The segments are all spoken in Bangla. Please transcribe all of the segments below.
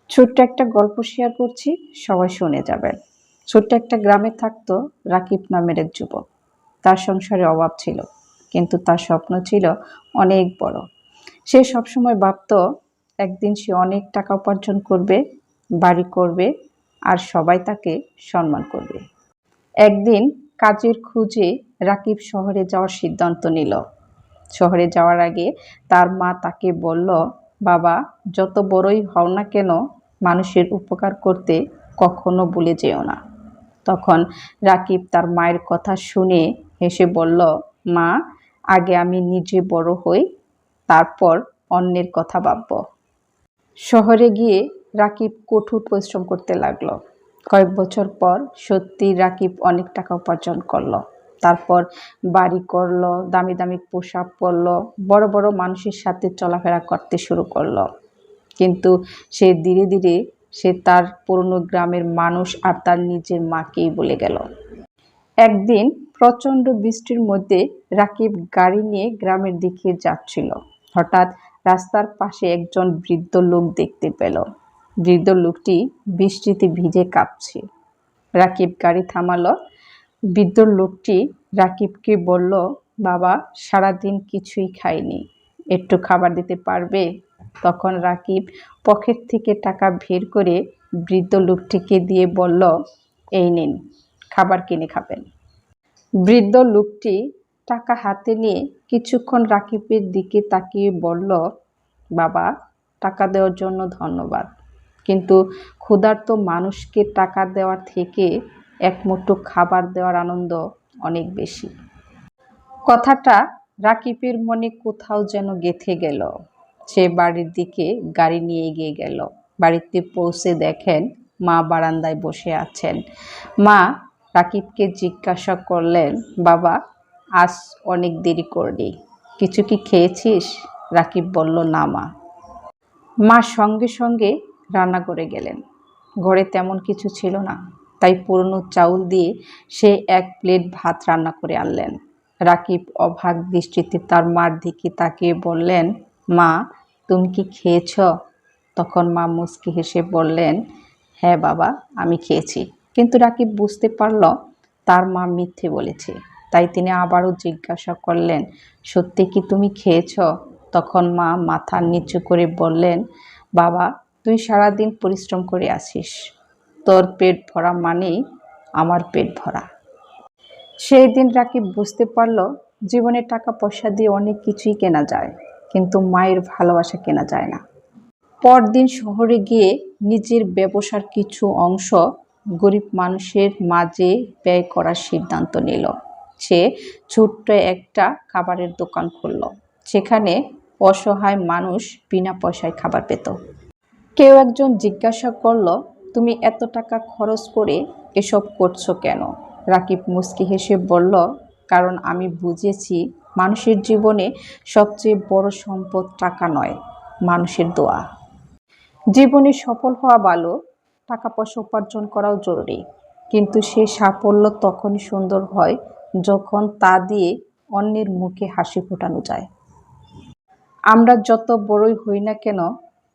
ছোট্ট একটা গল্প শেয়ার করছি, সবাই শুনে যাবেন। ছোট্ট একটা গ্রামে থাকতো রাকিব নামের এক যুবক। তার সংসারে অভাব ছিল, কিন্তু তার স্বপ্ন ছিল অনেক বড়। সে সবসময় ভাবতো একদিন সে অনেক টাকা উপার্জন করবে, বাড়ি করবে, আর সবাই তাকে সম্মান করবে। একদিন কাজের খোঁজে রাকিব শহরে যাওয়ার সিদ্ধান্ত নিল। শহরে যাওয়ার আগে তার মা তাকে বলল, বাবা, যত বড়ই হও না কেন, মানুষের উপকার করতে কখনো ভুলে যেও না। তখন রাকিব তার মায়ের কথা শুনে হেসে বলল, মা, আগে আমি নিজে বড় হই, তারপর অন্যের কথা ভাবব। শহরে গিয়ে রাকিব কঠোর পরিশ্রম করতে লাগলো। কয়েক বছর পর সত্যি রাকিব অনেক টাকা উপার্জন করলো। তারপর বাড়ি করলো, দামি দামি পোশাক পরলো, বড় বড় মানুষের সাথে চলাফেরা করতে শুরু করলো। কিন্তু সে ধীরে ধীরে সে তার পুরনো গ্রামের মানুষ আর তার নিজের মাকেই ভুলে গেল। একদিন প্রচণ্ড বৃষ্টির মধ্যে রাকিব গাড়ি নিয়ে গ্রামের দিকে যাচ্ছিল। হঠাৎ রাস্তার পাশে একজন বৃদ্ধ লোক দেখতে পেল। বৃদ্ধ লোকটি বৃষ্টিতে ভিজে কাঁপছে। রাকিব গাড়ি থামালো। বৃদ্ধ লোকটি রাকিবকে বলল, বাবা, সারাদিন কিছুই খাইনি, একটু খাবার দিতে পারবে? তখন রাকিব পকেট থেকে টাকা বের করে বৃদ্ধ লোকটিকে দিয়ে বলল, এই নিন, খাবার কিনে খাবেন। বৃদ্ধ লোকটি টাকা হাতে নিয়ে কিছুক্ষণ রাকিবের দিকে তাকিয়ে বলল, বাবা, টাকা দেওয়ার জন্য ধন্যবাদ, কিন্তু ক্ষুধার্ত মানুষকে টাকা দেওয়ার থেকে এক মুঠো খাবার দেওয়ার আনন্দ অনেক বেশি। কথাটা রাকিবের মনে কোথাও যেন গেঁথে গেল। সে বাড়ির দিকে গাড়ি নিয়ে এগিয়ে গেল। বাড়িতে পৌঁছে দেখেন মা বারান্দায় বসে আছেন। মা রাকিবকে জিজ্ঞাসা করলেন, বাবা, আজ অনেক দেরি করলি, কিছু কি খেয়েছিস? রাকিব বলল, না মা। মা সঙ্গে সঙ্গে রান্না করে গেলেন। ঘরে তেমন কিছু ছিল না, তাই পুরনো চাউল দিয়ে সে এক প্লেট ভাত রান্না করে আনলেন। রাকিব অবাক দৃষ্টিতে তার মার দিকে তাকিয়ে বললেন, মা, তুমি কি খেয়েছ? তখন মা মুচকি হেসে বললেন, হ্যাঁ বাবা, আমি খেয়েছি। কিন্তু রাকিব বুঝতে পারল তার মা মিথ্যে বলেছে। তাই তিনি আবারও জিজ্ঞাসা করলেন, সত্যি কি তুমি খেয়েছ? তখন মা মাথা নিচু করে বললেন, বাবা, তুই সারাদিন পরিশ্রম করে আসিস, তোর পেট ভরা মানেই আমার পেট ভরা। সেই দিন রাকিব বুঝতে পারল জীবনে টাকা পয়সা দিয়ে অনেক কিছুই কেনা যায়, কিন্তু মায়ের ভালোবাসা কেনা যায় না। পরদিন শহরে গিয়ে নিজের ব্যবসার কিছু অংশ গরিব মানুষের মাঝে ব্যয় করার সিদ্ধান্ত নিল। সে ছোট্ট একটা খাবারের দোকান খুলল, সেখানে অসহায় মানুষ বিনা পয়সায় খাবার পেত। কেউ একজন জিজ্ঞাসা করল, তুমি এত টাকা খরচ করে এসব করছো কেন? রাকিব মুচকি হেসে বলল, কারণ আমি বুঝেছি মানুষের জীবনে সবচেয়ে বড় সম্পদ টাকা নয়, মানুষের দোয়া। জীবনে সফল হওয়া ভালো, টাকা পয়সা উপার্জন করাও জরুরি, কিন্তু সেই সাফল্য তখনই সুন্দর হয় যখন তা দিয়ে অন্যের মুখে হাসি ফোটানো যায়। আমরা যত বড়ই হই না কেন,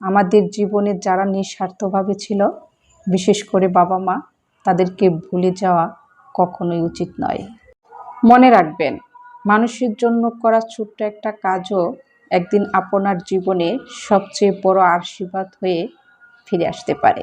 আমাদের জীবনে যারা নিঃস্বার্থভাবে ছিল, বিশেষ করে বাবা মা, তাদেরকে ভুলে যাওয়া কখনোই উচিত নয়। মনে রাখবেন, মানুষের জন্য করা ছোট্ট একটা কাজও একদিন আপনার জীবনে সবচেয়ে বড় আশীর্বাদ হয়ে ফিরে আসতে পারে।